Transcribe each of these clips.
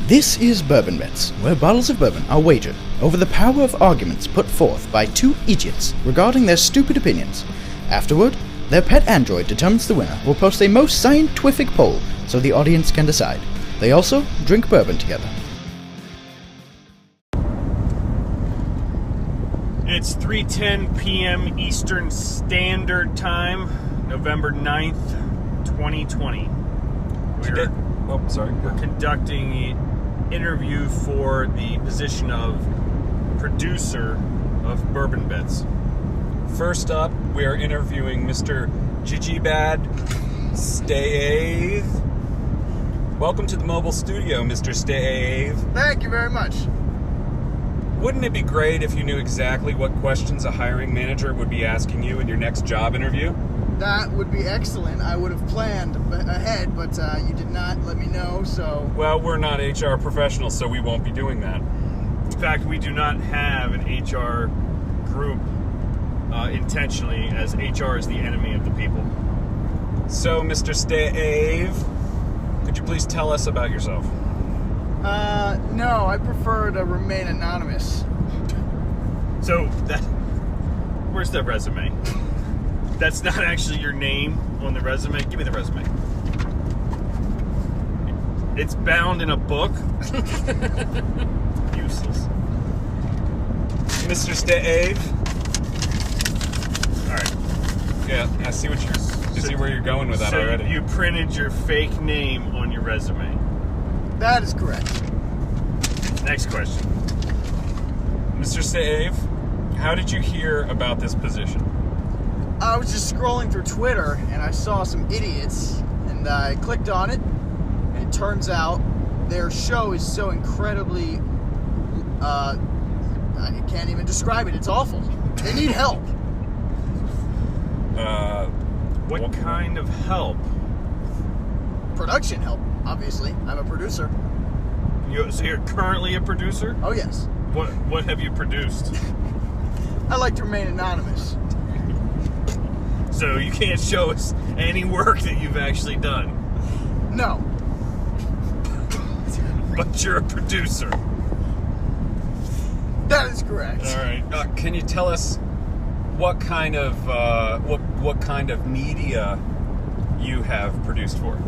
This is Bourbon Bets, where bottles of bourbon are wagered over the power of arguments put forth by two idiots regarding their stupid opinions. Afterward, their pet android determines the winner will post a most scientific poll so the audience can decide. They also drink bourbon together. It's 3:10 p.m. Eastern Standard Time, November 9th, 2020. We're conducting an interview for the position of producer of Bourbon Bets. First up, we are interviewing Mr. Gïgàbæd. Štâávv. Welcome to the mobile studio, Mr. Štâávv. Thank you very much. Wouldn't it be great if you knew exactly what questions a hiring manager would be asking you in your next job interview? That would be excellent. I would have planned ahead, but you did not let me know, so... Well, we're not HR professionals, so we won't be doing that. In fact, we do not have an HR group intentionally, as HR is the enemy of the people. So, Mr. Štâávv, could you please tell us about yourself? No, I prefer to remain anonymous. So, where's the resume? That's not actually your name on the resume. Give me the resume. It's bound in a book. Useless. Mr. Štâávv. All right. Yeah, I see what see where you're going with that already. You printed your fake name on your resume. That is correct. Next question. Mr. Štâávv, how did you hear about this position? I was just scrolling through Twitter, and I saw some idiots, and I clicked on it, and it turns out their show is so incredibly, I can't even describe it. It's awful. They need help. What kind of help? Production help, obviously. I'm a producer. So you're currently a producer? Oh, yes. What have you produced? I like to remain anonymous. So you can't show us any work that you've actually done? No. But you're a producer. That is correct. All right. Can you tell us what kind of media you have produced for?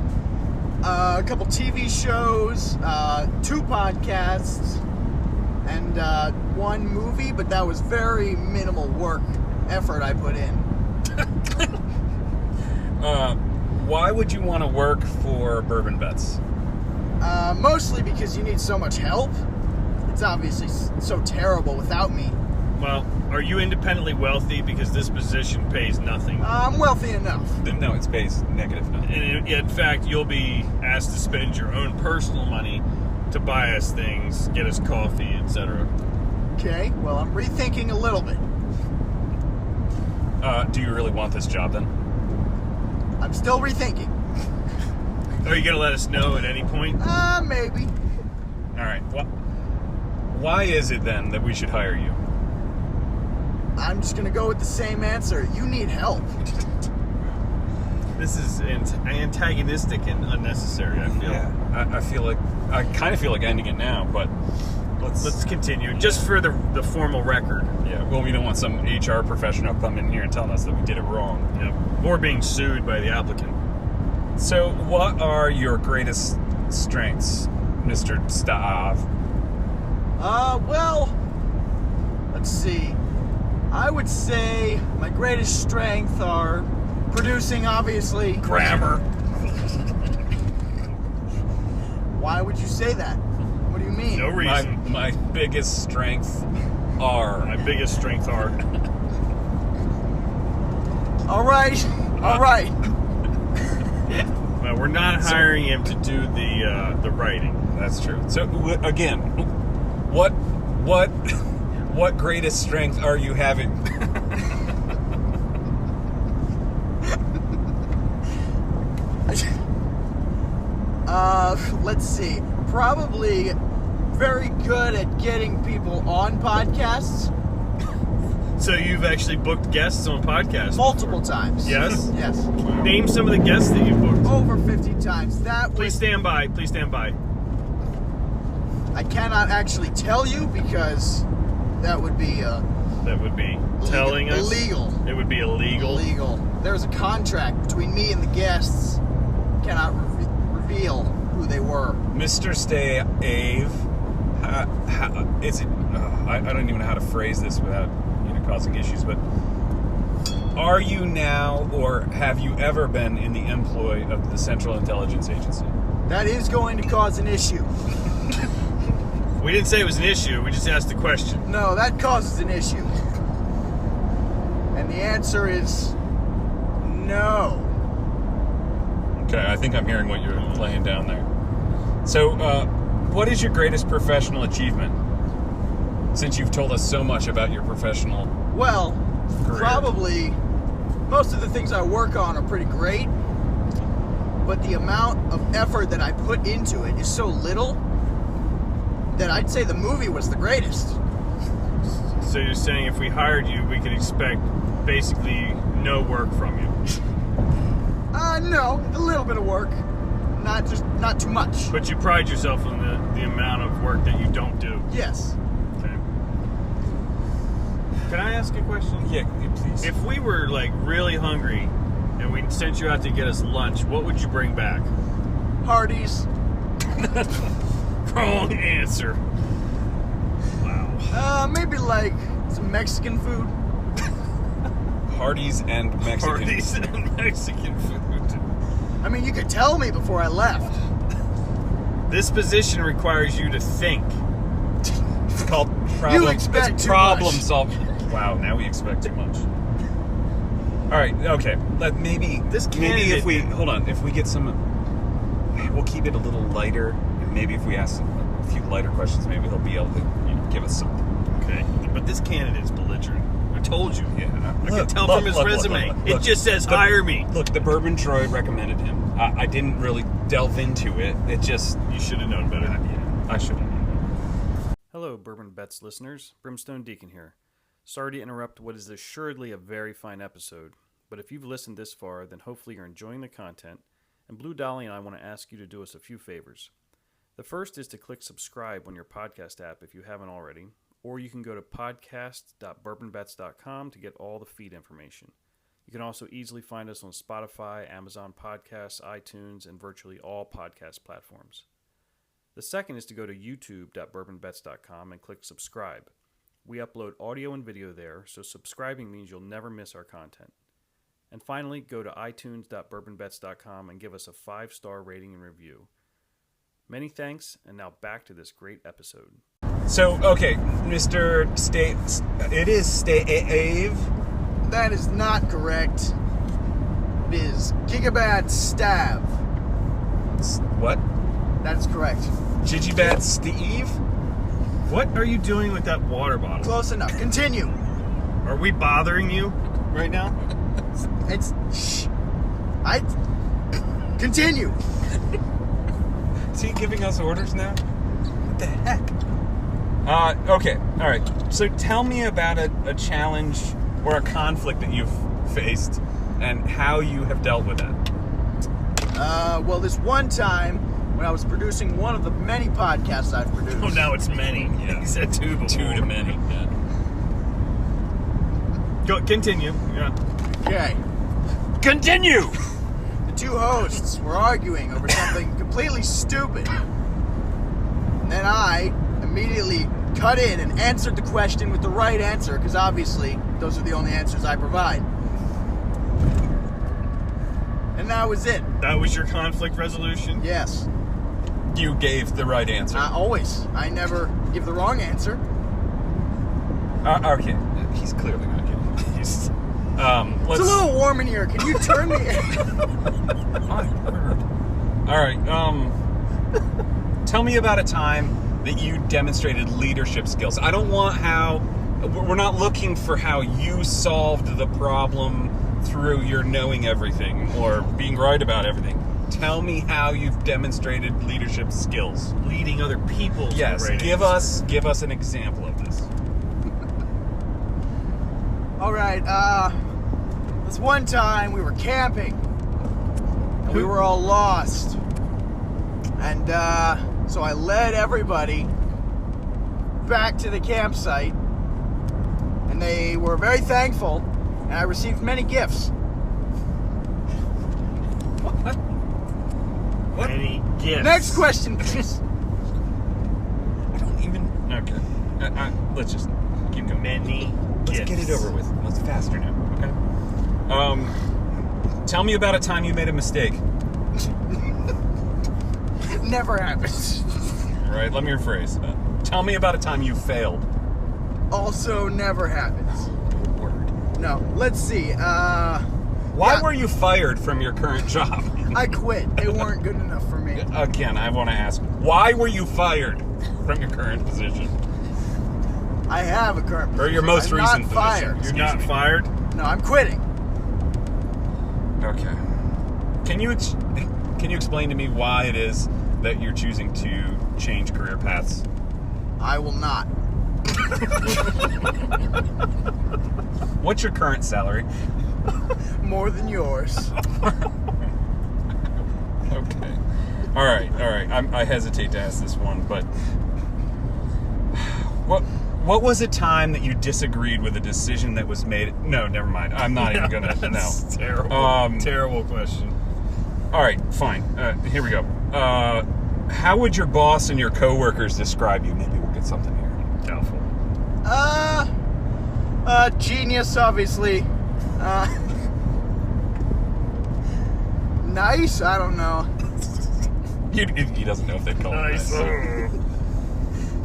A couple TV shows, 2 podcasts, and one movie, but that was very minimal effort I put in. Why would you want to work for Bourbon Bets? Mostly because you need so much help. It's obviously so terrible without me. Well, are you independently wealthy? Because this position pays nothing. I'm wealthy enough. No, it pays negative nothing. And in fact, you'll be asked to spend your own personal money to buy us things, get us coffee, etc. Okay, well, I'm rethinking a little bit. Do you really want this job, then? I'm still rethinking. Are you going to let us know at any point? Maybe. All right. Why is it, then, that we should hire you? I'm just going to go with the same answer. You need help. This is antagonistic and unnecessary, I feel. Yeah, I kind of feel like ending it now, but let's continue. Just for the formal record. Yeah, well, we don't want some HR professional come in here and telling us that we did it wrong. Yeah, or being sued by the applicant. So, what are your greatest strengths, Mr. Štâávv? Well, let's see. I would say my greatest strengths are producing, obviously. Grammar. Why would you say that? What do you mean? No reason. My biggest strengths are. My biggest strengths are. All right. Well, we're not hiring him to do the writing. That's true. So again, what greatest strength are you having? Let's see. Probably very good at getting people on podcasts. So you've actually booked guests on podcasts? Multiple times. Yes? Yes. Name some of the guests that you've booked. Over 50 times. That Please stand by. Please stand by. I cannot actually tell you because that would be telling us? illegal. It would be illegal? Illegal. There's a contract between me and the guests. Cannot reveal who they were. Mr. Štâávv, is it? I don't even know how to phrase this without causing issues. But are you now, or have you ever been in the employ of the Central Intelligence Agency? That is going to cause an issue. We didn't say it was an issue. We just asked the question. No, that causes an issue. And the answer is no. Okay, I think I'm hearing what you're laying down there. So, what is your greatest professional achievement? Since you've told us so much about your professional Well, career. probably most of the things I work on are pretty great, but the amount of effort that I put into it is so little that I'd say the movie was the greatest. So you're saying if we hired you, we could expect basically no work from you? No, a little bit of work. Not too much. But you pride yourself on the amount of work that you don't do. Yes. Okay. Can I ask a question? Yeah, please. If we were like really hungry and we sent you out to get us lunch, what would you bring back? Hardee's. Wrong answer. Wow. Maybe like some Mexican food. Hardee's and Mexican. Hardee's and Mexican food. I mean, you could tell me before I left. This position requires you to think. It's called problem. You expect it's too problem much. solving. Wow, now we expect too much. All right, okay. Maybe if we hold on, if we get some, we'll keep it a little lighter. And maybe if we ask a few lighter questions, maybe he'll be able to give us something. Okay, but this candidate's belligerent. I told you. Yeah, I can tell from his resume. It just says hire me. Look, the Bourbon Troy recommended him. I didn't really delve into it. It just You should have known better. yeah, I should have known. Hello, Bourbon Bets listeners. Brimstone Deacon here. Sorry to interrupt what is assuredly a very fine episode, but if you've listened this far, then hopefully you're enjoying the content, and Blue Dolly and I want to ask you to do us a few favors. The first is to click subscribe on your podcast app if you haven't already, or you can go to podcast.bourbonbets.com to get all the feed information. You can also easily find us on Spotify, Amazon Podcasts, iTunes, and virtually all podcast platforms. The second is to go to youtube.bourbonbets.com and click subscribe. We upload audio and video there, so subscribing means you'll never miss our content. And finally, go to itunes.bourbonbets.com and give us a 5-star rating and review. Many thanks, and now back to this great episode. So, okay, Mr. It is Štâávv. That is not correct. It is Gïgàbæd Štâávv. What? That is correct. Gïgàbæd Štâávv? What are you doing with that water bottle? Close enough. Continue. Are we bothering you right now? Shh. Continue. Is he giving us orders now? What the heck? Okay, all right. So tell me about a challenge or a conflict that you've faced and how you have dealt with that. Well, this one time when I was producing one of the many podcasts I've produced. Oh, now it's many. Yeah. He said two before. Two to many. Yeah. Go, continue. Yeah. Okay. Continue! The two hosts were arguing over something completely stupid. And then I immediately cut in and answered the question with the right answer, because obviously those are the only answers I provide. And that was it. That was your conflict resolution? Yes. You gave the right answer. Always. I never give the wrong answer. Okay. He's clearly not kidding. It's a little warm in here. Can you turn me? My word. All right. Tell me about a time that you demonstrated leadership skills. I don't want we're not looking for how you solved the problem through your knowing everything or being right about everything. Tell me how you've demonstrated leadership skills. Leading other people. Yes, to give us an example of this. All right. This one time we were camping. And we were all lost. And so I led everybody back to the campsite, and they were very thankful, and I received many gifts. What? Any gifts? Next question, please. I don't even. Okay. Let's just keep going. Many Let's gifts. get it over with. Let's faster now. Okay. Tell me about a time you made a mistake. It never happens. All right. Let me rephrase. Tell me about a time you failed. Also never happens. Word. No, let's see. Why were you fired from your current job? I quit. They weren't good enough for me. Again, I want to ask, why were you fired from your current position? I have a current position. Or your most I'm recent not position. fired. You're not fired? No, I'm quitting. Okay. Can you explain to me why it is that you're choosing to change career paths? I will not. What's your current salary? More than yours. Okay. All right. I hesitate to ask this one, but what was a time that you disagreed with a decision that was made? No, never mind. I'm not even gonna. That's No. terrible. Terrible question. All right. Fine. Here we go. How would your boss and your coworkers describe you? Maybe we'll get something here. Doubtful. Genius, obviously. Nice? I don't know. He doesn't know if they call it Nice. nice.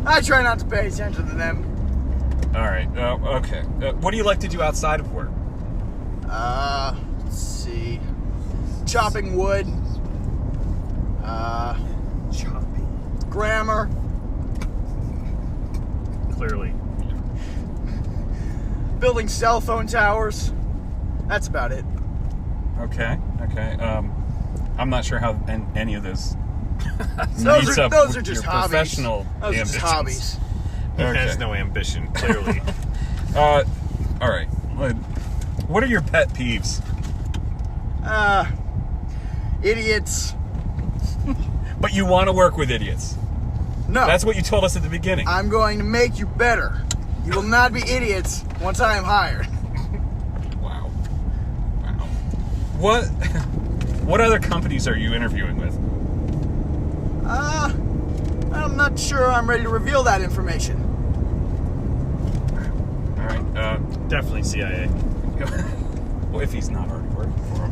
I try not to pay attention to them. All right. Okay. What do you like to do outside of work? Let's see. Chopping wood. Chopping. Grammar. Clearly. Building cell phone towers. That's about it. Okay. I'm not sure how any of those Those meets are up just with your hobbies. professional Those are just ambitions. hobbies. He Okay. has no ambition, clearly. All right. What are your pet peeves? Idiots. But you want to work with idiots. No. That's what you told us at the beginning. I'm going to make you better. You will not be idiots once I am hired. Wow. What other companies are you interviewing with? I'm not sure I'm ready to reveal that information. All right. Definitely CIA. Well, if he's not already working for him.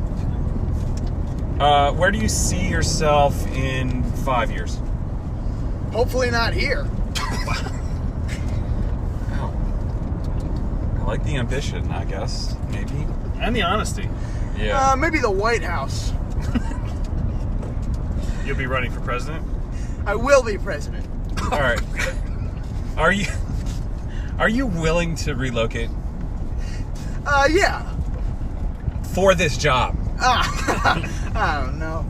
Where do you see yourself in 5 years? Hopefully not here. Wow. I like the ambition, I guess. Maybe. And the honesty. Yeah. Maybe the White House. You'll be running for president? I will be president. All right. Are you willing to relocate Yeah. for this job? I don't know.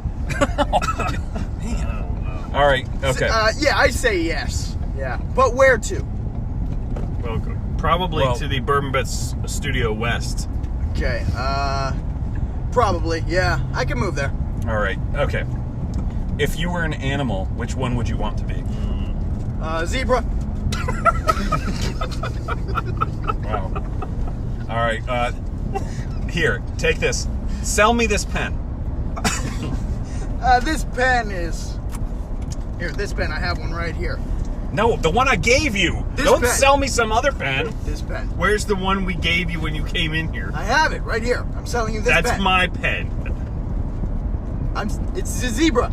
All right. Okay. Yeah, I say yes. Yeah. But where to? Well, probably Well- to the Bourbon Bets Studio West. Okay. Probably. Yeah. I can move there. All right. Okay. If you were an animal, which one would you want to be? Zebra. Wow. All right. Here, take this. Sell me this pen. This pen is... Here, this pen, I have one right here. No, the one I gave you. This Don't pen. sell me some other pen. This pen. Where's the one we gave you when you came in here? I have it right here. I'm selling you this pen. That's my pen. It's a zebra.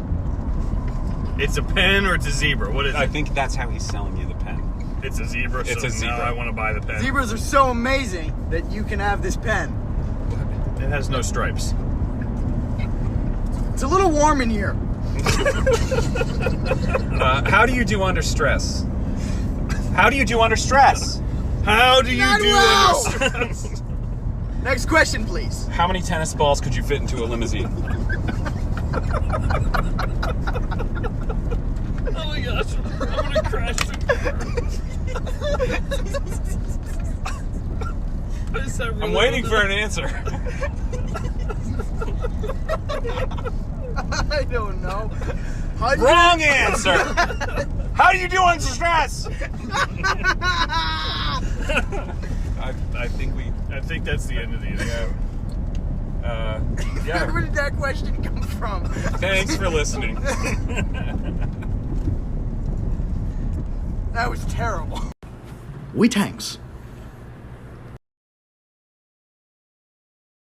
It's a pen or it's a zebra? What is I it? think that's how he's selling you the pen. It's a zebra. It's so a zebra. Now I want to buy the pen. Zebras are so amazing that you can have this pen. It has no stripes. It's a little warm in here. How do you do under stress? How do you do under stress? How do you Not do well. under stress? Next question, please. How many tennis balls could you fit into a limousine? Oh my gosh, I'm gonna crash the car. I'm waiting for an answer. I don't know. Hundred- Wrong answer. How do you do on stress? I think that's the end of the interview. Yeah. Where did that question come from? Thanks for listening. That was terrible. We tanks